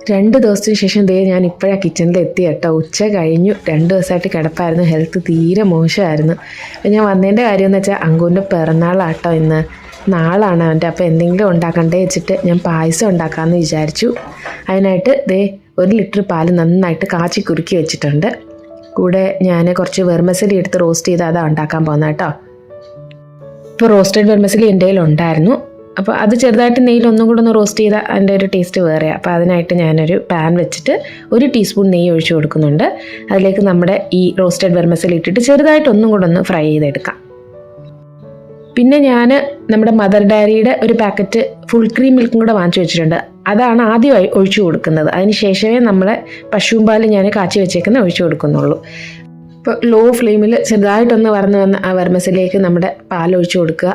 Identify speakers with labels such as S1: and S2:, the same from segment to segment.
S1: 2 ദിവസത്തിന് ശേഷം ഞാൻ ഇപ്പോഴാണ് കിച്ചണിൽ എത്തി കേട്ടോ. ഉച്ച കഴിഞ്ഞു. 2 ദിവസമായിട്ട് കിടപ്പായിരുന്നു. ഹെൽത്ത് തീരെ മോശമായിരുന്നു. അപ്പം ഞാൻ വന്നതിൻ്റെ കാര്യമെന്ന് വെച്ചാൽ അങ്കുവിൻ്റെ പിറന്നാളാട്ടോ ഇന്ന്. നാളാണ് അവൻ്റെ. അപ്പോൾ എന്തെങ്കിലും ഉണ്ടാക്കണ്ടേ വെച്ചിട്ട് ഞാൻ പായസം ഉണ്ടാക്കാമെന്ന് വിചാരിച്ചു. അതിനായിട്ട് 1 ലിറ്റർ പാല് നന്നായിട്ട് കാച്ചി കുറുക്കി വെച്ചിട്ടുണ്ട്. കൂടെ ഞാൻ കുറച്ച് വെർമസലി എടുത്ത് റോസ്റ്റ് ചെയ്ത് അതാണ് ഉണ്ടാക്കാൻ പോകുന്നത് കേട്ടോ. ഇപ്പോൾ റോസ്റ്റഡ് വെർമസലി എൻ്റെ കയ്യിൽ ഉണ്ടായിരുന്നു. അപ്പോൾ അത് ചെറുതായിട്ട് നെയ്യിൽ ഒന്നും കൂടെ ഒന്ന് റോസ്റ്റ് ചെയ്താൽ അതിൻ്റെ ഒരു ടേസ്റ്റ് വേറെയാണ്. അപ്പോൾ അതിനായിട്ട് ഞാനൊരു പാൻ വെച്ചിട്ട് 1 ടീസ്പൂൺ നെയ്യ് ഒഴിച്ച് കൊടുക്കുന്നുണ്ട്. അതിലേക്ക് നമ്മുടെ ഈ റോസ്റ്റഡ് വെർമസലി ഇട്ടിട്ട് ചെറുതായിട്ട് ഒന്നും കൂടെ ഒന്ന് ഫ്രൈ ചെയ്തെടുക്കാം. പിന്നെ ഞാൻ നമ്മുടെ മദർ ഡയറിയുടെ ഒരു പാക്കറ്റ് ഫുൾ ക്രീം മിൽക്കും കൂടെ വാങ്ങിച്ചു വെച്ചിട്ടുണ്ട്. അതാണ് ആദ്യം ഒഴിച്ചു കൊടുക്കുന്നത്. അതിന് ശേഷമേ നമ്മളെ പശുവും പാൽ ഞാൻ കാച്ചി വെച്ചേക്കുന്ന ഒഴിച്ചു കൊടുക്കുന്നുള്ളൂ. ഇപ്പോൾ ലോ ഫ്ലെയിമിൽ ചെറുതായിട്ടൊന്ന് വന്ന് ആ വെർമസലിലേക്ക് നമ്മുടെ പാൽ ഒഴിച്ചു കൊടുക്കുക.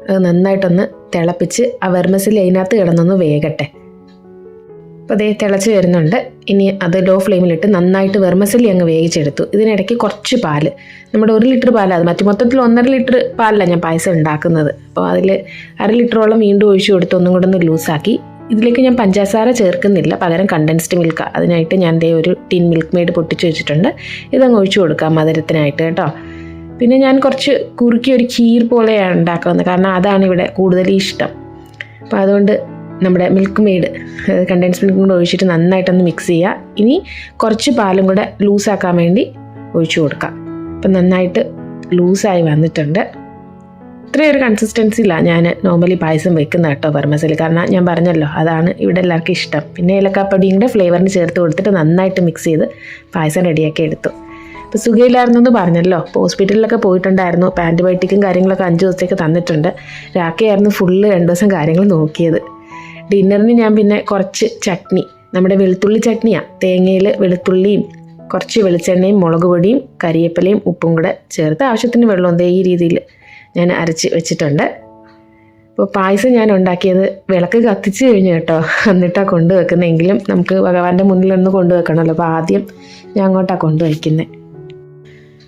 S1: അത് നന്നായിട്ടൊന്ന് തിളപ്പിച്ച് ആ വെർമസലി അതിനകത്ത് കിടന്നൊന്ന് വേകട്ടെ. അപ്പോൾ തിളച്ച് വരുന്നുണ്ട്. ഇനി അത് ലോ ഫ്ലെയിമിലിട്ട് നന്നായിട്ട് വെർമസലി അങ്ങ് വേവിച്ചെടുത്തു. ഇതിനിടയ്ക്ക് കുറച്ച് പാല്, നമ്മുടെ 1 ലിറ്റർ പാലാണ്, മറ്റു മൊത്തത്തിൽ 1.5 ലിറ്റർ പാലിലാണ് ഞാൻ പായസം ഉണ്ടാക്കുന്നത്. അപ്പോൾ അതിൽ 1/2 ലിറ്ററോളം വീണ്ടും ഒഴിച്ചു കൊടുത്ത് ഒന്നും കൂടെ ഒന്ന് ലൂസാക്കി. ഇതിലേക്ക് ഞാൻ പഞ്ചസാര ചേർക്കുന്നില്ല, പകരം കണ്ടൻസ്ഡ് മിൽക്കാണ്. അതിനായിട്ട് ഞാൻ ഒരു ടിൻ മിൽക്ക് മെയ്ഡ് പൊട്ടിച്ച് വെച്ചിട്ടുണ്ട്. ഇതങ്ങ് ഒഴിച്ചു കൊടുക്കാം മധുരത്തിനായിട്ട് കേട്ടോ. പിന്നെ ഞാൻ കുറച്ച് കുറുക്കി ഒരു ഖീർ പോലെയാണ് ഉണ്ടാക്കുന്നത്, കാരണം അതാണ് ഇവിടെ കൂടുതൽ ഇഷ്ടം. അപ്പോൾ അതുകൊണ്ട് നമ്മുടെ മിൽക്ക് മെയ്ഡ് കണ്ടൻസ് മിൽക്കും കൂടെ ഒഴിച്ചിട്ട് നന്നായിട്ടൊന്ന് മിക്സ് ചെയ്യുക. ഇനി കുറച്ച് പാലും കൂടെ ലൂസാക്കാൻ വേണ്ടി ഒഴിച്ചു കൊടുക്കാം. അപ്പം നന്നായിട്ട് ലൂസായി വന്നിട്ടുണ്ട്. ഇത്രയൊരു കൺസിസ്റ്റൻസിയിലാണ് ഞാൻ നോർമലി പായസം വെക്കുന്നത് കേട്ടോ, വെർമസലി. കാരണം ഞാൻ പറഞ്ഞല്ലോ അതാണ് ഇവിടെ എല്ലാവർക്കും ഇഷ്ടം. പിന്നെ ഏലക്കാപ്പൊടിയും കൂടെ ഫ്ലേവറിന് ചേർത്ത് കൊടുത്തിട്ട് നന്നായിട്ട് മിക്സ് ചെയ്ത് പായസം റെഡിയാക്കി എടുത്തു. ഇപ്പോൾ സുഖമില്ലായിരുന്നെന്ന് പറഞ്ഞല്ലോ, ഇപ്പോൾ ഹോസ്പിറ്റലിലൊക്കെ പോയിട്ടുണ്ടായിരുന്നു. ഇപ്പോൾ ആൻറ്റിബയോട്ടിക്കും കാര്യങ്ങളൊക്കെ 5 ദിവസത്തേക്ക് തന്നിട്ടുണ്ട്. രാഖയായിരുന്നു ഫുള്ള് 2 ദിവസം കാര്യങ്ങൾ നോക്കിയത്. ഡിന്നറിന് ഞാൻ പിന്നെ കുറച്ച് ചട്നി, നമ്മുടെ വെളുത്തുള്ളി ചട്നിയാണ്. തേങ്ങയിൽ വെളുത്തുള്ളിയും കുറച്ച് വെളിച്ചെണ്ണയും മുളക് പൊടിയും കരിയേപ്പിലയും ഉപ്പും കൂടെ ചേർത്ത് ആവശ്യത്തിന് വെള്ളം ഈ രീതിയിൽ ഞാൻ അരച്ച് വെച്ചിട്ടുണ്ട്. അപ്പോൾ പായസം ഞാൻ ഉണ്ടാക്കിയത് വിളക്ക് കത്തിച്ച് കഴിഞ്ഞു കേട്ടോ, എന്നിട്ടാണ് കൊണ്ടുവെക്കുന്നതെങ്കിലും നമുക്ക് ഭഗവാന്റെ മുന്നിലൊന്ന് കൊണ്ടുവെക്കണമല്ലോ. അപ്പോൾ ആദ്യം ഞാൻ അങ്ങോട്ടാണ് കൊണ്ടുവയ്ക്കുന്നത്.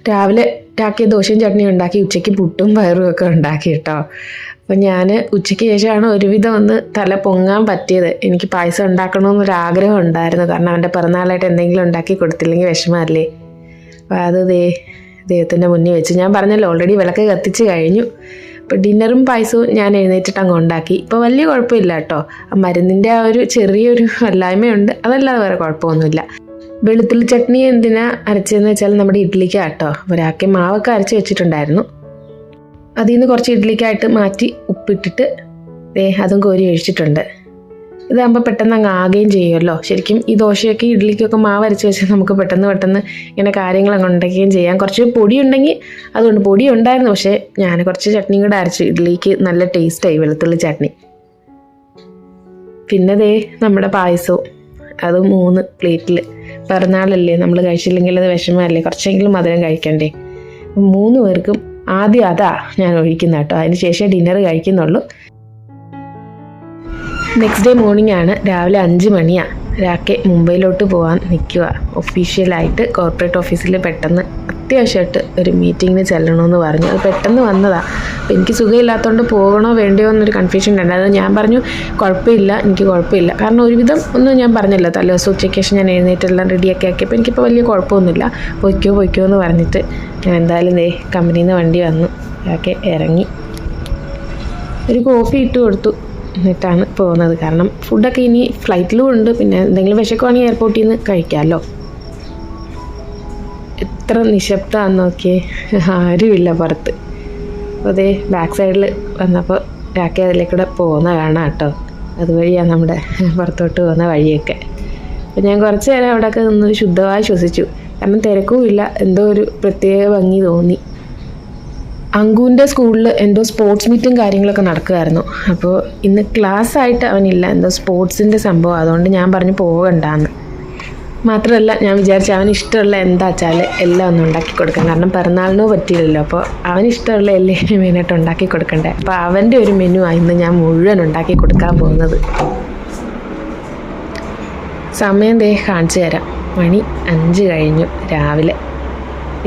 S1: രാവിലെ രാക്കിയ ദോശയും ചട്നിയും ഉണ്ടാക്കി, ഉച്ചയ്ക്ക് പുട്ടും പയറും ഒക്കെ ഉണ്ടാക്കി കേട്ടോ. അപ്പം ഞാൻ ഉച്ചയ്ക്ക് ശേഷമാണ് ഒരുവിധം ഒന്ന് തല പൊങ്ങാൻ പറ്റിയത്. എനിക്ക് പായസം ഉണ്ടാക്കണമെന്നൊരാഗ്രഹം ഉണ്ടായിരുന്നു, കാരണം അവൻ്റെ പിറന്നാളായിട്ട് എന്തെങ്കിലും ഉണ്ടാക്കി കൊടുത്തില്ലെങ്കിൽ വിഷമമല്ലേ. അപ്പോൾ അത് ദൈവത്തിൻ്റെ മുന്നിൽ വെച്ച് ഞാൻ പറഞ്ഞല്ലോ ഓൾറെഡി വിളക്ക് കത്തിച്ച് കഴിഞ്ഞു. അപ്പോൾ ഡിന്നറും പായസവും ഞാൻ എഴുന്നേറ്റിട്ട് അങ്ങ് ഉണ്ടാക്കി. ഇപ്പോൾ വലിയ കുഴപ്പമില്ല കേട്ടോ. ആ മരുന്നിൻ്റെ ആ ഒരു ചെറിയൊരു വല്ലായ്മയുണ്ട്, അതല്ലാതെ വേറെ കുഴപ്പമൊന്നുമില്ല. വെളുത്തുള്ളി ചട്നി എന്തിനാ അരച്ചതെന്ന് വെച്ചാൽ നമ്മുടെ ഇഡ്ഡലിക്കാണ് കേട്ടോ. ഒരാൾക്ക് മാവൊക്കെ അരച്ച് വെച്ചിട്ടുണ്ടായിരുന്നു. അതിൽ നിന്ന് കുറച്ച് ഇഡ്ഡലിക്കായിട്ട് മാറ്റി ഉപ്പിട്ടിട്ട് അതും കോരി ഒഴിച്ചിട്ടുണ്ട്. ഇതാകുമ്പോൾ പെട്ടെന്ന് അങ്ങ് ആകുകയും ചെയ്യുമല്ലോ. ശരിക്കും ഈ ദോശയൊക്കെ ഇഡ്ഡലിക്കൊക്കെ മാവ് അരച്ച് വെച്ചാൽ നമുക്ക് പെട്ടെന്ന് ഇങ്ങനെ കാര്യങ്ങൾ അങ്ങ് ഉണ്ടാക്കുകയും ചെയ്യാം. കുറച്ച് പൊടി ഉണ്ടെങ്കിൽ അതുകൊണ്ട് പൊടി ഉണ്ടായിരുന്നു, പക്ഷേ ഞാൻ കുറച്ച് ചട്നിയും കൂടെ അരച്ചു. ഇഡ്ഡലിക്ക് നല്ല ടേസ്റ്റായി വെളുത്തുള്ളി ചട്നി. പിന്നെ നമ്മുടെ പായസവും അത് 3 പ്ലേറ്റിൽ. പിറന്നാളല്ലേ, നമ്മൾ കഴിച്ചില്ലെങ്കിൽ അത് വിഷമമല്ലേ, കുറച്ചെങ്കിലും മധുരം കഴിക്കണ്ടേ. 3 പേർക്കും ആദ്യം അതാ ഞാൻ ഒഴിക്കുന്ന കേട്ടോ. അതിന് ശേഷം ഡിന്നർ കഴിക്കുന്നുള്ളൂ. നെക്സ്റ്റ് ഡേ മോർണിംഗ് ആണ്. രാവിലെ 5 മണിയാണ്. രാക്കെ മുംബൈയിലോട്ട് പോകാൻ നിൽക്കുക. ഒഫീഷ്യലായിട്ട് കോർപ്പറേറ്റ് ഓഫീസിൽ പെട്ടെന്ന് അത്യാവശ്യമായിട്ട് ഒരു മീറ്റിങ്ങിന് ചെല്ലണമെന്ന് പറഞ്ഞു. അത് പെട്ടെന്ന് വന്നതാണ്. അപ്പോൾ എനിക്ക് സുഖമില്ലാത്തതുകൊണ്ട് പോകണോ വേണ്ടയോ എന്നൊരു കൺഫ്യൂഷൻ ഉണ്ടായിരുന്നു. ഞാൻ പറഞ്ഞു കുഴപ്പമില്ല, എനിക്ക് കുഴപ്പമില്ല. കാരണം ഒരുവിധം ഒന്നും ഞാൻ പറഞ്ഞല്ലോ, തലേ ദിവസം ഉച്ചയ്ക്ക് ശേഷം ഞാൻ എഴുന്നേറ്റെല്ലാം റെഡിയാക്കി ആക്കിയപ്പോൾ എനിക്കിപ്പോൾ വലിയ കുഴപ്പമൊന്നുമില്ല. പൊയ്ക്കോ എന്ന് പറഞ്ഞിട്ട് ഞാൻ എന്തായാലും കമ്പനിയിൽ നിന്ന് വണ്ടി വന്നു. ഒക്കെ ഇറങ്ങി ഒരു കോഫി ഇട്ട് കൊടുത്തു. എന്നിട്ടാണ് പോകുന്നത്. കാരണം ഫുഡൊക്കെ ഇനി ഫ്ലൈറ്റിലും ഉണ്ട്. പിന്നെ എന്തെങ്കിലും വിശക്കുവാണെങ്കിൽ എയർപോർട്ടിൽ നിന്ന് കഴിക്കാമല്ലോ. എത്ര നിശബ്ദമാണെന്ന് നോക്കിയേ, ആരുമില്ല പുറത്ത്. അപ്പോൾ ബാക്ക് സൈഡിൽ വന്നപ്പോൾ രാക്കെ അതിലേക്കൂടെ പോകുന്ന കാണാം കേട്ടോ. അതുവഴിയാണ് നമ്മുടെ പുറത്തോട്ട് പോകുന്ന വഴിയൊക്കെ. അപ്പോൾ ഞാൻ കുറച്ച് നേരം അവിടെയൊക്കെ നിന്നൊരു ശുദ്ധമായി ശ്വസിച്ചു. കാരണം തിരക്കും ഇല്ല, എന്തോ ഒരു പ്രത്യേക ഭംഗി തോന്നി. അങ്കുവിൻ്റെ സ്കൂളിൽ എന്തോ സ്പോർട്സ് മീറ്റും കാര്യങ്ങളൊക്കെ നടക്കുമായിരുന്നു. അപ്പോൾ ഇന്ന് ക്ലാസ് ആയിട്ട് അവനില്ല, എന്തോ സ്പോർട്സിൻ്റെ സംഭവം. അതുകൊണ്ട് ഞാൻ പറഞ്ഞു പോകണ്ടാന്ന്. മാത്രമല്ല ഞാൻ വിചാരിച്ചു അവന് ഇഷ്ടമുള്ള എന്താ വെച്ചാൽ എല്ലാം ഒന്ന് ഉണ്ടാക്കി കൊടുക്കാം. കാരണം പിറന്നാളിനോ പറ്റിയില്ലല്ലോ. അപ്പോൾ അവനിഷ്ടമുള്ള എല്ലാം മെയിനായിട്ട് ഉണ്ടാക്കി കൊടുക്കണ്ടേ. അപ്പോൾ അവൻ്റെ ഒരു മെനു ആയിരുന്നു ഞാൻ മുഴുവൻ ഉണ്ടാക്കി കൊടുക്കാൻ പോകുന്നത്. സമയം കാണിച്ചു തരാം. മണി 5 കഴിഞ്ഞു. രാവിലെ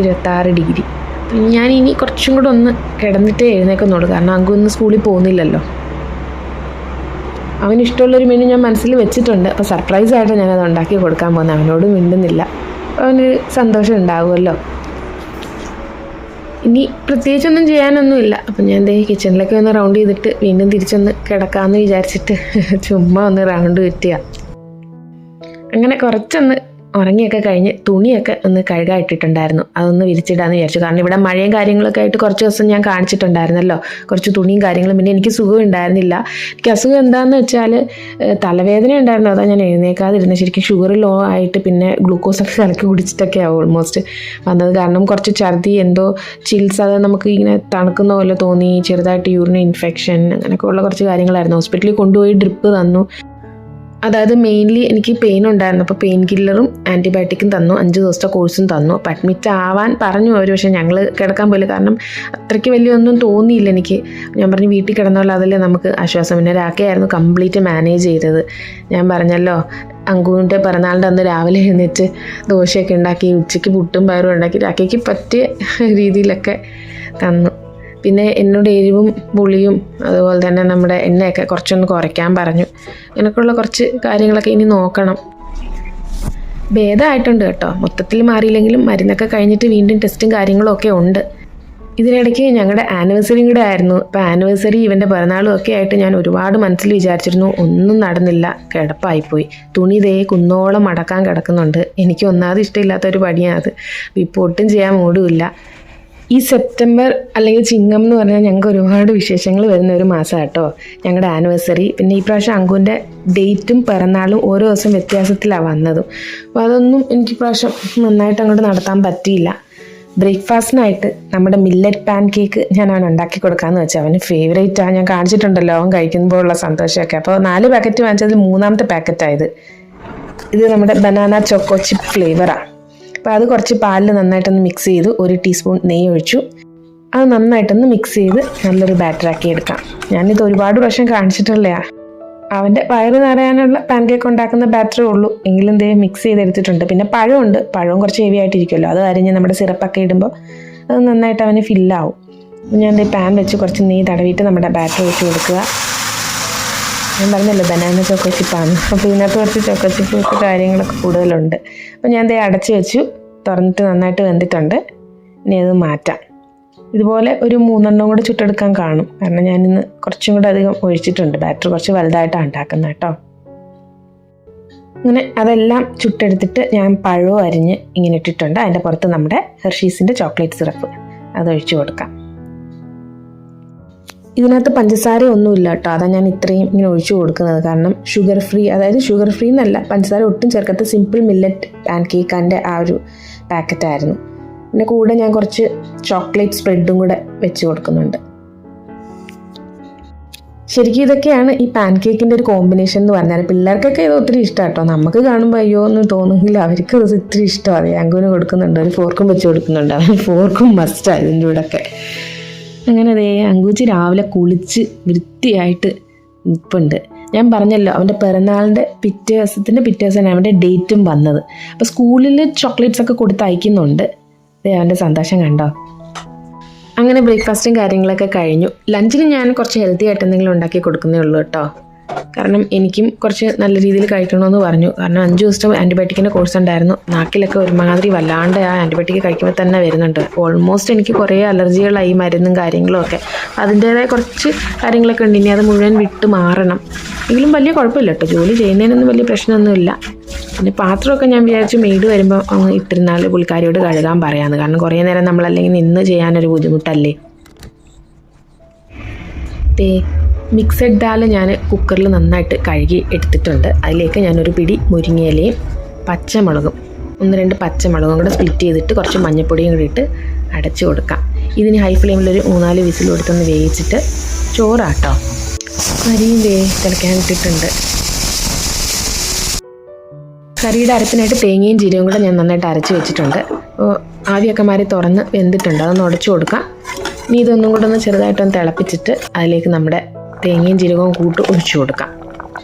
S1: 26 ഡിഗ്രി. ഞാൻ ഇനി കുറച്ചും കൂടെ ഒന്ന് കിടന്നിട്ടേ എഴുന്നേക്കുന്നുള്ളൂ. കാരണം അങ്കു ഇന്ന് സ്കൂളിൽ പോകുന്നില്ലല്ലോ. അവനിഷ്ടമുള്ളൊരു മെനു ഞാൻ മനസ്സിൽ വെച്ചിട്ടുണ്ട്. അപ്പോൾ സർപ്രൈസായിട്ട് ഞാനത് ഉണ്ടാക്കി കൊടുക്കാൻ പോകുന്നത്. അവനോട് മിണ്ടുന്നില്ല. അവനൊരു സന്തോഷം ഉണ്ടാവുമല്ലോ. ഇനി പ്രത്യേകിച്ചൊന്നും ചെയ്യാനൊന്നുമില്ല. അപ്പം ഞാൻ ദേ കിച്ചണിലൊക്കെ ഒന്ന് റൗണ്ട് ചെയ്തിട്ട് വീണ്ടും തിരിച്ചൊന്ന് കിടക്കാമെന്ന് വിചാരിച്ചിട്ട് ചുമ്മാ ഒന്ന് റൗണ്ട് ചുറ്റുക. അങ്ങനെ കുറച്ചൊന്ന് ഉറങ്ങിയൊക്കെ കഴിഞ്ഞ് തുണിയൊക്കെ ഒന്ന് കഴുകാൻ ഇട്ടിട്ടുണ്ടായിരുന്നു. അതൊന്ന് വിരിച്ചിടാമെന്ന് വിചാരിച്ചു. കാരണം ഇവിടെ മഴയും കാര്യങ്ങളൊക്കെ ആയിട്ട് കുറച്ച് ദിവസം ഞാൻ കാണിച്ചിട്ടുണ്ടായിരുന്നല്ലോ, കുറച്ച് തുണിയും കാര്യങ്ങളും. പിന്നെ എനിക്ക് സുഖം ഉണ്ടായിരുന്നില്ല. എനിക്ക് അസുഖം എന്താണെന്ന് വെച്ചാൽ തലവേദന ഉണ്ടായിരുന്നു. അതാണ് ഞാൻ എഴുന്നേക്കാതിരുന്നത്. ശരിക്കും ഷുഗർ ലോ ആയിട്ട് പിന്നെ ഗ്ലൂക്കോസൊക്കെ കലക്കി കുടിച്ചിട്ടൊക്കെ ഓൾമോസ്റ്റ് വന്നത്. കാരണം കുറച്ച് ഛർദി, എന്തോ ചിൽസ്, അത് നമുക്ക് ഇങ്ങനെ തണുക്കുന്ന പോലെ തോന്നി, ചെറുതായിട്ട് യൂറിൻ ഇൻഫെക്ഷൻ, അങ്ങനെയൊക്കെ ഉള്ള കുറച്ച് കാര്യങ്ങളായിരുന്നു. ഹോസ്പിറ്റലിൽ കൊണ്ടുപോയി ഡ്രിപ്പ് തന്നു. അതായത് മെയിൻലി എനിക്ക് പെയിൻ ഉണ്ടായിരുന്നു. അപ്പോൾ പെയിൻ കില്ലറും ആൻറ്റിബയോട്ടിക്കും തന്നു. 5 ദിവസത്തെ കോഴ്സും തന്നു. അപ്പോൾ അഡ്മിറ്റ് ആവാൻ പറഞ്ഞു അവർ. പക്ഷേ ഞങ്ങൾ കിടക്കാൻ പോയില്ല. കാരണം അത്രയ്ക്ക് വലിയൊന്നും തോന്നിയില്ല എനിക്ക്. ഞാൻ പറഞ്ഞു വീട്ടിൽ കിടന്നാൽ അതല്ലേ നമുക്ക് ആശ്വാസം. പിന്നെ രാക്കയായിരുന്നു കംപ്ലീറ്റ് മാനേജ് ചെയ്തത്. ഞാൻ പറഞ്ഞല്ലോ, അങ്കുവിൻ്റെ പിറന്നാളിൻ്റെ അന്ന് രാവിലെ എഴുന്നേറ്റ് ദോശയൊക്കെ ഉണ്ടാക്കി, ഉച്ചയ്ക്ക് പുട്ടും പയറും ഉണ്ടാക്കി രാക്കയ്ക്ക് പറ്റിയ രീതിയിലൊക്കെ തന്നു. പിന്നെ എന്നോട് എരിവും പുളിയും അതുപോലെ തന്നെ നമ്മുടെ എണ്ണയൊക്കെ കുറച്ചൊന്ന് കുറയ്ക്കാൻ പറഞ്ഞു. അങ്ങനെയൊക്കെയുള്ള കുറച്ച് കാര്യങ്ങളൊക്കെ ഇനി നോക്കണം. ഭേദമായിട്ടുണ്ട് കേട്ടോ. മൊത്തത്തിൽ മാറിയില്ലെങ്കിലും മരുന്നൊക്കെ കഴിഞ്ഞിട്ട് വീണ്ടും ടെസ്റ്റും കാര്യങ്ങളും ഒക്കെ ഉണ്ട്. ഇതിനിടയ്ക്ക് ഞങ്ങളുടെ ആനിവേഴ്സറിയും കൂടെ ആയിരുന്നു. അപ്പോൾ ആനിവേഴ്സറി, ഇവൻ്റെ പിറന്നാളും ഒക്കെ ആയിട്ട് ഞാൻ ഒരുപാട് മനസ്സിൽ വിചാരിച്ചിരുന്നു. ഒന്നും നടന്നില്ല, കിടപ്പായിപ്പോയി. തുണി ദേ കുന്നോളം അടക്കാൻ കിടക്കുന്നുണ്ട്. എനിക്ക് ഒന്നാമത് ഇഷ്ടമില്ലാത്തൊരു പണിയാണ് അത്. ഇപ്പോൾ ഒട്ടും ചെയ്യാൻ മൂടുമില്ല. ഈ സെപ്റ്റംബർ അല്ലെങ്കിൽ ചിങ്ങം എന്ന് പറഞ്ഞാൽ ഞങ്ങൾക്ക് ഒരുപാട് വിശേഷങ്ങൾ വരുന്ന ഒരു മാസം കേട്ടോ. ഞങ്ങളുടെ ആനിവേഴ്സറി, പിന്നെ ഈ പ്രാവശ്യം അങ്കുവിൻ്റെ ഡേറ്റും പിറന്നാളും ഓരോ ദിവസം വ്യത്യാസത്തിലാണ് വന്നതും. അപ്പോൾ അതൊന്നും എനിക്ക് പ്രാവശ്യം നന്നായിട്ട് അങ്ങോട്ട് നടത്താൻ പറ്റിയില്ല. ബ്രേക്ക്ഫാസ്റ്റിനായിട്ട് നമ്മുടെ മില്ലറ്റ് പാൻ കേക്ക് ഞാൻ അവൻ ഉണ്ടാക്കി കൊടുക്കാമെന്ന് വെച്ചാൽ അവന് ഫേവറേറ്റാണ്. ഞാൻ കാണിച്ചിട്ടുണ്ടല്ലോ അവൻ കഴിക്കുമ്പോഴുള്ള സന്തോഷമൊക്കെ. അപ്പോൾ 4 പാക്കറ്റ് വാങ്ങിച്ചതിൽ 3ാമത്തെ പാക്കറ്റായത്. ഇത് നമ്മുടെ ബനാന ചോക്കോ ചിപ്പ് ഫ്ലേവറാണ്. അപ്പോൾ അത് കുറച്ച് പാലിൽ നന്നായിട്ടൊന്ന് മിക്സ് ചെയ്തു. 1 ടീസ്പൂൺ നെയ്യ് ഒഴിച്ചു. അത് നന്നായിട്ടൊന്ന് മിക്സ് ചെയ്ത് നല്ലൊരു ബാറ്ററാക്കി എടുക്കാം. ഞാനിത് ഒരുപാട് പ്രാവശ്യം കാണിച്ചിട്ടുള്ളതാണ്. അവൻ്റെ വയറ് നിറയാനുള്ള പാൻ കേക്ക് ഉണ്ടാക്കുന്ന ബാറ്ററേ ഉള്ളൂ. എങ്കിലും ദേ മിക്സ് ചെയ്തെടുത്തിട്ടുണ്ട്. പിന്നെ പഴമുണ്ട്. പഴവും കുറച്ച് ഹെവി ആയിട്ടിരിക്കുമല്ലോ. അത് അരിഞ്ഞ് നമ്മുടെ സിറപ്പൊക്കെ ഇടുമ്പോൾ അത് നന്നായിട്ട് അവന് ഫില്ലാവും. ഞാൻ ദേ പാൻ വെച്ച് കുറച്ച് നെയ്യ് തടവിയിട്ട് നമ്മുടെ ബാറ്റർ വെച്ച് കൊടുക്കുക. ഞാൻ പറഞ്ഞല്ലോ ബനാന ചോക്കോ ചിപ്പാണ്. അപ്പോൾ ഇതിനകത്ത് കുറച്ച് ചോക്കോ ചിപ്പ് കാര്യങ്ങളൊക്കെ കൂടുതലുണ്ട്. അപ്പോൾ ഞാൻ ദേ അടച്ച് വെച്ചു. തുറന്നിട്ട് നന്നായിട്ട് വെന്തിട്ടുണ്ട്. ഇനി അത് മാറ്റാം. ഇതുപോലെ ഒരു 3 കൂടെ ചുട്ടെടുക്കാൻ കാണും. കാരണം ഞാനിന്ന് കുറച്ചും കൂടെ അധികം ഒഴിച്ചിട്ടുണ്ട്. ബാറ്റർ കുറച്ച് വലുതായിട്ടാണ് ഉണ്ടാക്കുന്നത് കേട്ടോ. അങ്ങനെ അതെല്ലാം ചുട്ടെടുത്തിട്ട് ഞാൻ പഴവും അരിഞ്ഞ് ഇങ്ങനെ ഇട്ടിട്ടുണ്ട്. അതിൻ്റെ പുറത്ത് നമ്മുടെ ഹെർഷീസിൻ്റെ ചോക്ലേറ്റ് സിറപ്പ് അതൊഴിച്ച് കൊടുക്കാം. ഇതിനകത്ത് പഞ്ചസാര ഒന്നുമില്ല കേട്ടോ. അതാണ് ഞാൻ ഇത്രയും ഇങ്ങനെ ഒഴിച്ചു കൊടുക്കുന്നത്. കാരണം ഷുഗർ ഫ്രീ, അതായത് ഷുഗർ ഫ്രീ എന്നല്ല, പഞ്ചസാര ഒട്ടും ചേർക്കാത്ത സിമ്പിൾ മില്ലറ്റ് പാൻ കേക്കിൻ്റെ ആ ഒരു പാക്കറ്റായിരുന്നു. പിന്നെ കൂടെ ഞാൻ കുറച്ച് ചോക്ലേറ്റ് സ്പ്രെഡും കൂടെ വെച്ച് കൊടുക്കുന്നുണ്ട്. ശരിക്കും ഇതൊക്കെയാണ് ഈ പാൻ കേക്കിൻ്റെ ഒരു കോമ്പിനേഷൻ എന്ന് പറഞ്ഞാൽ. പിള്ളേർക്കൊക്കെ ഇത് ഒത്തിരി ഇഷ്ടമാണ് കേട്ടോ. നമുക്ക് കാണുമ്പോൾ അയ്യോ എന്ന് തോന്നുമെങ്കിൽ അവർക്ക് ഇത് ഇത്തിരി ഇഷ്ടമാണ്. അങ്കുവിന് കൊടുക്കുന്നുണ്ട്. ഒരു ഫോർക്കും വെച്ച് കൊടുക്കുന്നുണ്ട്. ഫോർക്കും മസ്റ്റാണ് ഇതിൻ്റെ കൂടെയൊക്കെ. അങ്ങനെ അതേ അങ്കുച്ചി രാവിലെ കുളിച്ച് വൃത്തിയായിട്ട് നിൽപ്പുണ്ട്. ഞാൻ പറഞ്ഞല്ലോ അവൻ്റെ പിറന്നാളിൻ്റെ പിറ്റേ ദിവസമാണ് അവൻ്റെ ഡേറ്റും വന്നത്. അപ്പോൾ സ്കൂളിൽ ചോക്ലേറ്റ്സ് ഒക്കെ കൊടുത്ത് അയക്കുന്നുണ്ട്. അവൻ്റെ സന്തോഷം കണ്ടോ. അങ്ങനെ ബ്രേക്ക്ഫാസ്റ്റും കാര്യങ്ങളൊക്കെ കഴിഞ്ഞു. ലഞ്ചിന് ഞാൻ കുറച്ച് ഹെൽത്തി ആയിട്ട് എന്തെങ്കിലും ഉണ്ടാക്കി കൊടുക്കുന്നേ ഉള്ളൂ കേട്ടോ. കാരണം എനിക്കും കുറച്ച് നല്ല രീതിയിൽ കഴിക്കണമെന്ന് പറഞ്ഞു. കാരണം 5 ദിവസത്തെ ആൻറ്റിബയോട്ടിക്കിൻ്റെ കോഴ്സ് ഉണ്ടായിരുന്നു. നാക്കിലൊക്കെ ഒരുമാതിരി വല്ലാണ്ട് ആ ആൻറ്റിബയോട്ടിക് കഴിക്കുമ്പോൾ തന്നെ വരുന്നുണ്ട്. ഓൾമോസ്റ്റ് എനിക്ക് കുറേ അലർജികളായി, മരുന്നും കാര്യങ്ങളും ഒക്കെ. അതിൻ്റേതായ കുറച്ച് കാര്യങ്ങളൊക്കെ ഉണ്ട്. ഇനി അത് മുഴുവൻ വിട്ട് മാറണം. എങ്കിലും വലിയ കുഴപ്പമില്ല കേട്ടോ. ജോലി ചെയ്യുന്നതിനൊന്നും വലിയ പ്രശ്നമൊന്നുമില്ല. പിന്നെ പാത്രമൊക്കെ ഞാൻ വിചാരിച്ചു മെയ്ഡ് വരുമ്പോൾ അങ്ങ് ഇട്ടിരുന്നാൽ പുള്ളിക്കാരിയോട് കഴുകാൻ പറയാമെന്ന്. കാരണം കുറേ നേരം നമ്മളല്ലെങ്കിൽ നിന്ന് ചെയ്യാനൊരു ബുദ്ധിമുട്ടല്ലേ. മിക്സഡ് ദാൽ ഞാൻ കുക്കറിൽ നന്നായിട്ട് കഴുകി എടുത്തിട്ടുണ്ട്. അതിലേക്ക് ഞാനൊരു പിടി മുരിങ്ങയിലയും പച്ചമുളകും 1-2 പച്ചമുളകും കൂടെ സ്പ്ലിറ്റ് ചെയ്തിട്ട് കുറച്ച് മഞ്ഞൾപ്പൊടിയും കൂടി ഇട്ട് അടച്ചു കൊടുക്കാം. ഇതിന് ഹൈ ഫ്ലെയിമിലൊരു 3-4 വിസിൽ കൊടുത്തൊന്ന് വേവിച്ചിട്ട് ചോറാട്ടോ. അരിയും തിളയ്ക്കാനിട്ടിട്ടുണ്ട്. കറിയുടെ അരപ്പിനായിട്ട് തേങ്ങയും ജീരകവും കൂടെ ഞാൻ നന്നായിട്ട് അരച്ച് വെച്ചിട്ടുണ്ട്. അപ്പോൾ ആവിയൊക്കെ മാറി തുറന്ന് വെന്തിട്ടുണ്ട്. അതൊന്ന് ഉടച്ചു കൊടുക്കാം. ഇനി ഇതൊന്നും കൂടെ ഒന്ന് ചെറുതായിട്ടൊന്ന് തിളപ്പിച്ചിട്ട് അതിലേക്ക് നമ്മുടെ തേങ്ങയും ജീരകവും കൂട്ട് ഒഴിച്ചു കൊടുക്കാം.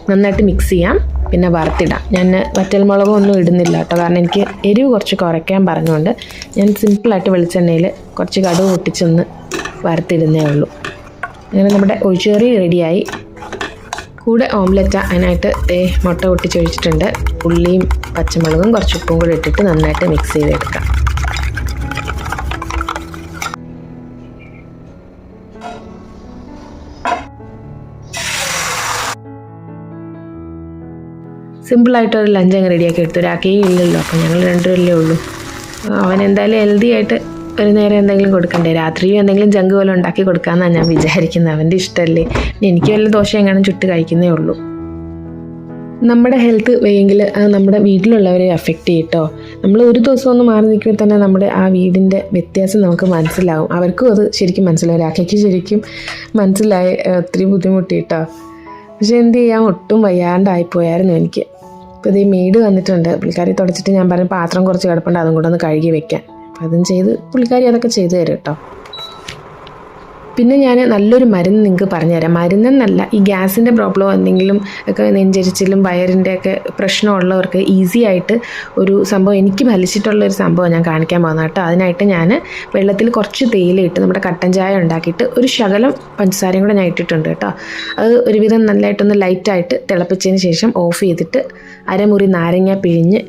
S1: നന്നായിട്ട് മിക്സ് ചെയ്യാം. പിന്നെ വറുത്തിടാം. ഞാൻ വറ്റൽമുളകും ഒന്നും ഇടുന്നില്ല കേട്ടോ. കാരണം എനിക്ക് എരിവ് കുറച്ച് കുറയ്ക്കാൻ പറഞ്ഞുകൊണ്ട് ഞാൻ സിമ്പിളായിട്ട് വെളിച്ചെണ്ണയിൽ കുറച്ച് കടുക് പൊട്ടിച്ചൊന്ന് വറുത്തിടുന്നേ ഉള്ളൂ. അങ്ങനെ നമ്മുടെ ഒഴിച്ചുകറി റെഡിയായി. കൂടെ ഓംലെറ്റാണ്. അതിനായിട്ട് മുട്ട പൊട്ടിച്ചൊഴിച്ചിട്ടുണ്ട്. ഉള്ളിയും പച്ചമുളകും കുറച്ച് ഉപ്പും കൂടെ ഇട്ടിട്ട് നന്നായിട്ട് മിക്സ് ചെയ്തെടുക്കാം. സിമ്പിളായിട്ടൊരു ലഞ്ച് അങ്ങ് റെഡിയാക്കി എടുത്തു. ഒരാൾക്കേ ഇല്ലല്ലോ, അപ്പോൾ ഞങ്ങൾ രണ്ടുപേരല്ലേ ഉള്ളൂ. അവൻ എന്തായാലും ഹെൽത്തി ആയിട്ട് ഒരു നേരം എന്തെങ്കിലും കൊടുക്കണ്ടേ. രാത്രിയും എന്തെങ്കിലും ജങ്ക് പോലെ ഉണ്ടാക്കി കൊടുക്കാമെന്നാണ് ഞാൻ വിചാരിക്കുന്നത്. അവൻ്റെ ഇഷ്ടമല്ലേ. എനിക്ക് വല്ല ദോശ എങ്ങാനും ചുട്ട് കഴിക്കുന്നേ ഉള്ളൂ. നമ്മുടെ ഹെൽത്ത് വയ്യെങ്കിൽ അത് നമ്മുടെ വീട്ടിലുള്ളവരെ അഫക്റ്റ് ചെയ്യട്ടോ. നമ്മൾ ഒരു ദിവസം ഒന്ന് മാറി നിൽക്കുമ്പോൾ തന്നെ നമ്മുടെ ആ വീടിൻ്റെ വ്യത്യാസം നമുക്ക് മനസ്സിലാവും. അവർക്കും അത് ശരിക്കും മനസ്സിലാവും. രാഖയ്ക്ക് ശരിക്കും മനസ്സിലായി ഒത്തിരി ബുദ്ധിമുട്ടി കേട്ടോ. പക്ഷെ എന്ത് ചെയ്യാൻ, ഒട്ടും വയ്യാണ്ടായിപ്പോയായിരുന്നു എനിക്ക്. ഇപ്പോൾ ഇതേ മെയ്ഡ് വന്നിട്ടുണ്ട്. പുള്ളിക്കാരി തുടച്ചിട്ട് ഞാൻ പറഞ്ഞ പാത്രം കുറച്ച് കിടപ്പുണ്ട്, അതും കൂടെ ഒന്ന് കഴുകി വെക്കാൻ. അപ്പം അതും ചെയ്ത് പുള്ളിക്കാരി അതൊക്കെ ചെയ്തു തരും കേട്ടോ. പിന്നെ ഞാൻ നല്ലൊരു മരുന്ന് നിങ്ങൾക്ക് പറഞ്ഞുതരാം. മരുന്നെന്നല്ല, ഈ ഗ്യാസിൻ്റെ പ്രോബ്ലമോ എന്തെങ്കിലും ഒക്കെ നെഞ്ചരിച്ചിലും വയറിൻ്റെ ഒക്കെ പ്രശ്നമുള്ളവർക്ക് ഈസി ആയിട്ട് ഒരു സംഭവം, എനിക്ക് ഫലിച്ചിട്ടുള്ളൊരു സംഭവം ഞാൻ കാണിക്കാൻ പോകുന്നത് കേട്ടോ. അതിനായിട്ട് ഞാൻ വെള്ളത്തിൽ കുറച്ച് തേയിലയിട്ട് നമ്മുടെ കട്ടൻ ചായ ഉണ്ടാക്കിയിട്ട് ഒരു ശകലം പഞ്ചസാരയും കൂടെ ഞാൻ ഇട്ടിട്ടുണ്ട് കേട്ടോ. അത് ഒരുവിധം നല്ലതായിട്ടൊന്ന് ലൈറ്റായിട്ട് തിളപ്പിച്ചതിന് ശേഷം ഓഫ് ചെയ്തിട്ട് അരമുറി നാരങ്ങ പിഴിഞ്ഞ്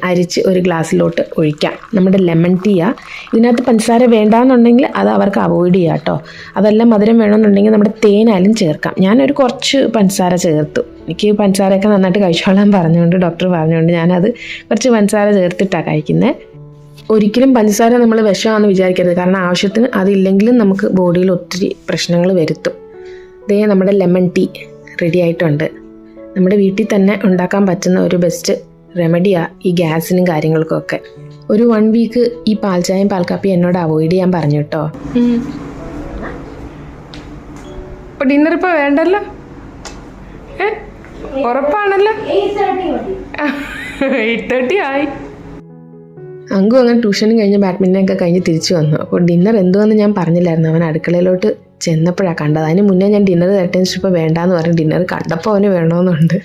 S1: അരിച്ച് ഒരു ഗ്ലാസ്സിലോട്ട് ഒഴിക്കാം. നമ്മുടെ ലെമൺ ടീയാണ്. ഇതിനകത്ത് പഞ്ചസാര വേണ്ടാന്നുണ്ടെങ്കിൽ അത് അവർക്ക് അവോയ്ഡ് ചെയ്യാം കേട്ടോ. അതെല്ലാം മധുരം വേണമെന്നുണ്ടെങ്കിൽ നമ്മുടെ തേനായാലും ചേർക്കാം. ഞാനൊരു കുറച്ച് പഞ്ചസാര ചേർത്തു. എനിക്ക് പഞ്ചസാരയൊക്കെ നന്നായിട്ട് കഴിച്ചോളാൻ പറഞ്ഞുകൊണ്ട്, ഡോക്ടർ പറഞ്ഞുകൊണ്ട് ഞാനത് കുറച്ച് പഞ്ചസാര ചേർത്തിട്ടാണ് കഴിക്കുന്നത്. ഒരിക്കലും പഞ്ചസാര നമ്മൾ വിഷമാണെന്ന് വിചാരിക്കരുത്. കാരണം ആവശ്യത്തിന് അതില്ലെങ്കിലും നമുക്ക് ബോഡിയിൽ ഒത്തിരി പ്രശ്നങ്ങൾ വരുത്തും. നമ്മുടെ ലെമൺ ടീ റെഡി ആയിട്ടുണ്ട്. നമ്മുടെ വീട്ടിൽ തന്നെ ഉണ്ടാക്കാൻ പറ്റുന്ന ഒരു ബെസ്റ്റ് റെമഡിയാണ് ഈ ഗ്യാസിനും കാര്യങ്ങൾക്കൊക്കെ. ഒരു 1 വീക്ക് ഈ പാൽച്ചായയും പാൽക്കാപ്പിയും എന്നോട് അവോയ്ഡ് ചെയ്യാൻ പറഞ്ഞു കേട്ടോ.
S2: ഇപ്പൊ ഡിന്നർ ഇപ്പൊ വേണ്ടല്ലോ, ഉറപ്പാണല്ലോ. 8:30 ആയി.
S1: അങ്കു അങ്ങനെ ട്യൂഷനും കഴിഞ്ഞ് ബാഡ്മിൻ്റനൊക്കെ കഴിഞ്ഞ് തിരിച്ചു വന്നു. അപ്പോൾ ഡിന്നർ എന്തുവെന്ന് ഞാൻ പറഞ്ഞില്ലായിരുന്നു. അവൻ അടുക്കളയിലോട്ട് ചെന്നപ്പോഴാണ് കണ്ടത്. അതിന് മുന്നേ ഞാൻ ഡിന്നർ തരട്ടെ ഇപ്പോൾ വേണ്ടാന്ന് പറഞ്ഞു. ഡിന്നർ കണ്ടപ്പോൾ അവന് വേണമെന്നുണ്ട്.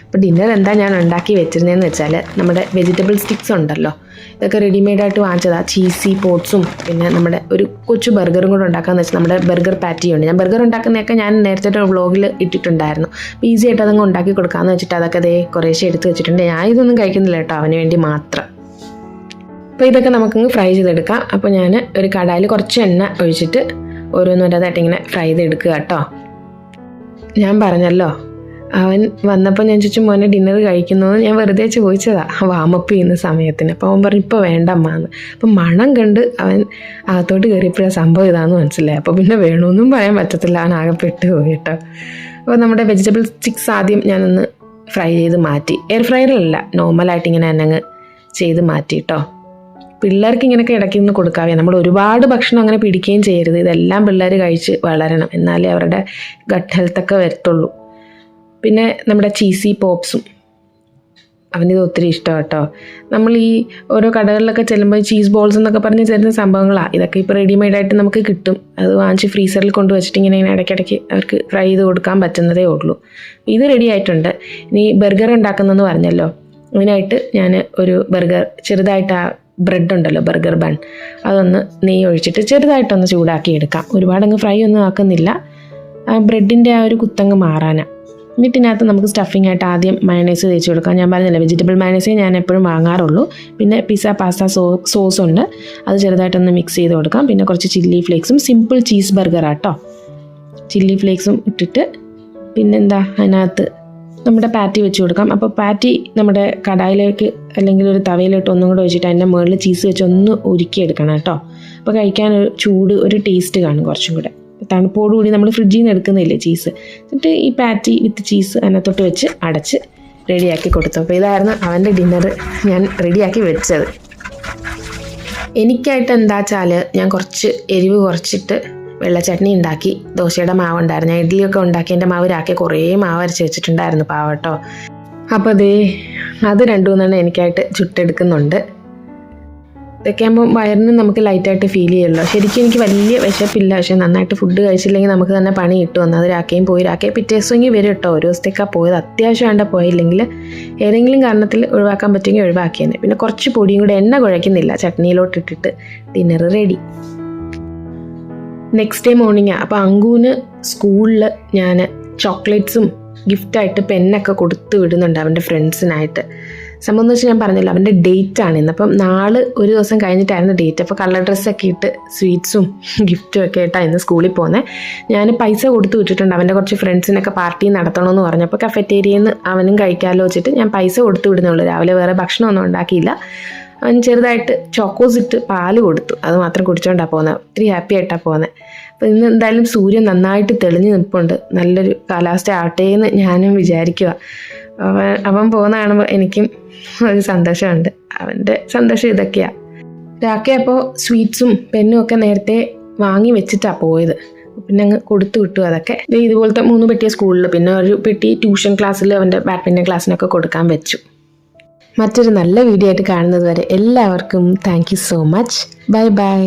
S1: അപ്പോൾ ഡിന്നർ എന്താ ഞാൻ ഉണ്ടാക്കി വെച്ചിരുന്നതെന്ന് വെച്ചാൽ, നമ്മുടെ വെജിറ്റബിൾ സ്റ്റിക്സ് ഉണ്ടല്ലോ, ഇതൊക്കെ റെഡിമെയ്ഡായിട്ട് വാങ്ങിച്ചതാണ്. ചീസി പോട്ട്സും പിന്നെ നമ്മുടെ ഒരു കൊച്ചു ബർഗറും കൂടെ ഉണ്ടാക്കാമെന്ന് വെച്ചാൽ നമ്മുടെ ബർഗർ പാറ്റിയുണ്ട്. ഞാൻ ബർഗർ ഉണ്ടാക്കുന്നതൊക്കെ ഞാൻ നേരത്തെ ഒരു വ്ളോഗിൽ ഇട്ടിട്ടുണ്ടായിരുന്നു. അപ്പോൾ ഈസി ആയിട്ട് അതങ്ങ് ഉണ്ടാക്കി കൊടുക്കാമെന്ന് വെച്ചിട്ട് അതൊക്കെ കുറേശ്ശെ എടുത്ത് വെച്ചിട്ടുണ്ട്. ഞാൻ ഇതൊന്നും കഴിക്കുന്നില്ല കേട്ടോ, അവന് വേണ്ടി മാത്രം. അപ്പോൾ ഇതൊക്കെ നമുക്കങ്ങ് ഫ്രൈ ചെയ്തെടുക്കാം. അപ്പോൾ ഞാൻ ഒരു കടായിൽ കുറച്ച് എണ്ണ ഒഴിച്ചിട്ട് ഓരോന്നോരോന്നായിട്ട് ഇങ്ങനെ ഫ്രൈ ചെയ്തെടുക്കുക കേട്ടോ. ഞാൻ പറഞ്ഞല്ലോ, അവൻ വന്നപ്പോൾ ഞാൻ ചോദിച്ചു മോനെ ഡിന്നർ കഴിക്കുന്നതെന്ന് ഞാൻ വെറുതെ ചോദിച്ചതാണ് വാമപ്പ് ചെയ്യുന്ന സമയത്തിന്. അപ്പോൾ അവൻ പറഞ്ഞു ഇപ്പോൾ വേണ്ട അമ്മാന്ന്. അപ്പം മണം കണ്ട് അവൻ അകത്തോട്ട് കയറിയപ്പോഴാണ് സംഭവം ഇതാണെന്ന് മനസ്സിലായി. അപ്പോൾ പിന്നെ വേണമെന്നും പറയാൻ പറ്റത്തില്ല, അവൻ ആകെ പെട്ടുപോയി കേട്ടോ. അപ്പോൾ നമ്മുടെ വെജിറ്റബിൾ സ്റ്റിക്സ് ആദ്യം ഞാനൊന്ന് ഫ്രൈ ചെയ്ത് മാറ്റി. എയർ ഫ്രയറിലല്ല, നോർമലായിട്ട് ഇങ്ങനെ തന്നെ ചെയ്ത് മാറ്റി കേട്ടോ. പിള്ളേർക്ക് ഇങ്ങനെയൊക്കെ ഇടയ്ക്ക് നിന്ന് കൊടുക്കാവേ. നമ്മൾ ഒരുപാട് ഭക്ഷണം അങ്ങനെ പിടിക്കുകയും ചെയ്യരുത്. ഇതെല്ലാം പിള്ളേർ കഴിച്ച് വളരണം, എന്നാലേ അവരുടെ ഗട്ട് ഹെൽത്തൊക്കെ വരത്തുള്ളൂ. പിന്നെ നമ്മുടെ ചീസി പോപ്സും അവനിത് ഒത്തിരി ഇഷ്ടമാണ് കേട്ടോ. നമ്മൾ ഈ ഓരോ കടകളിലൊക്കെ ചെല്ലുമ്പോൾ ചീസ് ബോൾസ് എന്നൊക്കെ പറഞ്ഞ് തരുന്ന സംഭവങ്ങളാണ്. ഇതൊക്കെ ഇപ്പോൾ റെഡിമെയ്ഡായിട്ട് നമുക്ക് കിട്ടും. അത് വാങ്ങിച്ച് ഫ്രീസറിൽ കൊണ്ട് വെച്ചിട്ട് ഇങ്ങനെ ഇടയ്ക്കിടയ്ക്ക് അവർക്ക് ഫ്രൈ ചെയ്ത് കൊടുക്കാൻ പറ്റുന്നതേ ഉള്ളൂ. ഇത് റെഡി ആയിട്ടുണ്ട്. ഇനി ബർഗർ ഉണ്ടാക്കുന്നതെന്ന് പറഞ്ഞല്ലോ, അതിനായിട്ട് ഞാൻ ഒരു ബർഗർ ചെറുതായിട്ട് ആ ബ്രെഡ് ഉണ്ടല്ലോ, ബർഗർ ബൺ, അതൊന്ന് നെയ്യ് ഒഴിച്ചിട്ട് ചെറുതായിട്ടൊന്ന് ചൂടാക്കി എടുക്കാം. ഒരുപാടങ്ങ് ഫ്രൈ ഒന്നും ആക്കുന്നില്ല, ആ ബ്രെഡിൻ്റെ ആ ഒരു കുത്തങ്ങ് മാറാനാണ്. എന്നിട്ടിനകത്ത് നമുക്ക് സ്റ്റഫിംഗ് ആയിട്ട് ആദ്യം മയണൈസ് തേച്ച് കൊടുക്കാം. ഞാൻ പറഞ്ഞില്ല, വെജിറ്റബിൾ മയണൈസേ ഞാൻ എപ്പോഴും വാങ്ങാറുള്ളൂ. പിന്നെ പിസ്സ പാസ്ത സോസ് ഉണ്ട്, അത് ചെറുതായിട്ടൊന്ന് മിക്സ് ചെയ്ത് കൊടുക്കാം. പിന്നെ കുറച്ച് ചില്ലി ഫ്ലേക്സും, സിമ്പിൾ ചീസ് ബർഗറാട്ടോ, ചില്ലി ഫ്ലേക്സും ഇട്ടിട്ട് പിന്നെന്താ അതിനകത്ത് നമ്മുടെ പാറ്റി വെച്ച് കൊടുക്കാം. അപ്പോൾ പാറ്റി നമ്മുടെ കടായിലേക്ക് അല്ലെങ്കിൽ ഒരു തവയിലോട്ട് ഒന്നും കൂടെ വെച്ചിട്ട് അതിൻ്റെ മുകളിൽ ചീസ് വെച്ച് ഒന്ന് ഉരുക്കിയെടുക്കണം കേട്ടോ. അപ്പോൾ കഴിക്കാൻ ഒരു ചൂട്, ഒരു ടേസ്റ്റ് കാണും കുറച്ചും കൂടെ. തണുപ്പോടുകൂടി നമ്മൾ ഫ്രിഡ്ജിൽ നിന്ന് എടുക്കുന്നില്ലേ ചീസ്, എന്നിട്ട് ഈ പാറ്റി വിത്ത് ചീസ് അതിനകത്തോട്ട് വെച്ച് അടച്ച് റെഡിയാക്കി കൊടുത്തു. അപ്പോൾ ഇതായിരുന്നു അവൻ്റെ ഡിന്നർ ഞാൻ റെഡിയാക്കി വെച്ചത്. എനിക്കായിട്ട് എന്താ വെച്ചാൽ ഞാൻ കുറച്ച് എരിവ് കുറച്ചിട്ട് വെള്ളച്ചട്നി ഉണ്ടാക്കി. ദോശയുടെ മാവ് ഉണ്ടായിരുന്നു, ഞാൻ ഇഡ്ഡലിയൊക്കെ ഉണ്ടാക്കി എൻ്റെ മാവ് രാക്കി കുറേ മാവ് അരച്ച് വെച്ചിട്ടുണ്ടായിരുന്നു പാവട്ടോ. അപ്പോൾ അത് 2-3 എനിക്കായിട്ട് ചുട്ടെടുക്കുന്നുണ്ട്. ഇതൊക്കെ ആകുമ്പോൾ വയറിന് നമുക്ക് ലൈറ്റായിട്ട് ഫീൽ ചെയ്യുമല്ലോ. ശരിക്കും എനിക്ക് വലിയ വിശപ്പില്ല, പക്ഷേ നന്നായിട്ട് ഫുഡ് കഴിച്ചില്ലെങ്കിൽ നമുക്ക് തന്നെ പണി കിട്ടും. വന്നത് രാക്കയും പോയി, രാക്കയെ പിറ്റേ ദിവസമെങ്കിൽ വരും കേട്ടോ. ഒരു ദിവസത്തേക്കാണ് പോയത്, അത്യാവശ്യം വേണ്ട പോയില്ലെങ്കിൽ ഏതെങ്കിലും കാരണത്തിൽ ഒഴിവാക്കാൻ പറ്റുമെങ്കിൽ ഒഴിവാക്കിയെന്നെ. പിന്നെ കുറച്ച് പൊടിയും കൂടെ, എണ്ണ കുഴയ്ക്കുന്നില്ല, ചട്നിയിലോട്ട് ഇട്ടിട്ട് ഡിന്നർ റെഡി. നെക്സ്റ്റ് ഡേ മോർണിംഗാണ്. അപ്പോൾ അങ്കുവിന് സ്കൂളിൽ ഞാൻ ചോക്ലേറ്റ്സും ഗിഫ്റ്റായിട്ട് പെന്നൊക്കെ കൊടുത്തു വിടുന്നുണ്ട് അവൻ്റെ ഫ്രണ്ട്സിനായിട്ട്. സംഭവം എന്ന് വെച്ചാൽ ഞാൻ പറഞ്ഞില്ല, അവൻ്റെ ഡേറ്റ് ആണ് ഇന്ന്. അപ്പം നാളെ ഒരു ദിവസം കഴിഞ്ഞിട്ടായിരുന്നു ഡേറ്റ്. അപ്പോൾ കളർ ഡ്രസ്സൊക്കെ ഇട്ട് സ്വീറ്റ്സും ഗിഫ്റ്റും ഒക്കെ ആയിട്ടാണ് ഇന്ന് സ്കൂളിൽ പോകുന്നത്. ഞാൻ പൈസ കൊടുത്തു വിട്ടിട്ടുണ്ട്. അവൻ്റെ കുറച്ച് ഫ്രണ്ട്സിനൊക്കെ പാർട്ടി നടത്തണമെന്ന് പറഞ്ഞപ്പോൾ കഫറ്റേരിയയിൽ നിന്ന് അവനും കഴിക്കാമല്ലോ വെച്ചിട്ട് ഞാൻ പൈസ കൊടുത്തു വിടുന്നുള്ളൂ. രാവിലെ വേറെ ഭക്ഷണമൊന്നും ഉണ്ടാക്കിയില്ല. അവൻ ചെറുതായിട്ട് ചോക്കോസ് ഇട്ട് പാല് കൊടുത്തു, അത് മാത്രം കുടിച്ചുകൊണ്ടാണ് പോകുന്നത്. ഒത്തിരി ഹാപ്പി ആയിട്ടാണ് പോകുന്നത്. അപ്പോൾ ഇന്ന് എന്തായാലും സൂര്യൻ നന്നായിട്ട് തെളിഞ്ഞ് നിൽപ്പുണ്ട്. നല്ലൊരു കാലാവസ്ഥ ആവട്ടെ എന്ന് ഞാനും വിചാരിക്കുക. അവൻ പോകുന്ന കാണുമ്പോൾ എനിക്കും ഒരു സന്തോഷമുണ്ട്. അവൻ്റെ സന്തോഷം ഇതൊക്കെയാണ്. രാഖി അപ്പോൾ സ്വീറ്റ്സും പെന്നും ഒക്കെ നേരത്തെ വാങ്ങി വെച്ചിട്ടാണ് പോയത്. പിന്നെ അങ്ങ് കൊടുത്തു വിട്ടു അതൊക്കെ. ഇതുപോലത്തെ 3 പെട്ടിയ സ്കൂളിൽ, പിന്നെ ഒരു പെട്ടി ട്യൂഷൻ ക്ലാസ്സിൽ അവൻ്റെ ബാഡ്മിൻ്റൺ ക്ലാസ്സിനൊക്കെ കൊടുക്കാൻ വെച്ചു. മറ്റൊരു നല്ല വീഡിയോ ആയിട്ട് കാണുന്നത് വരെ എല്ലാവർക്കും thank you so much. Bye bye.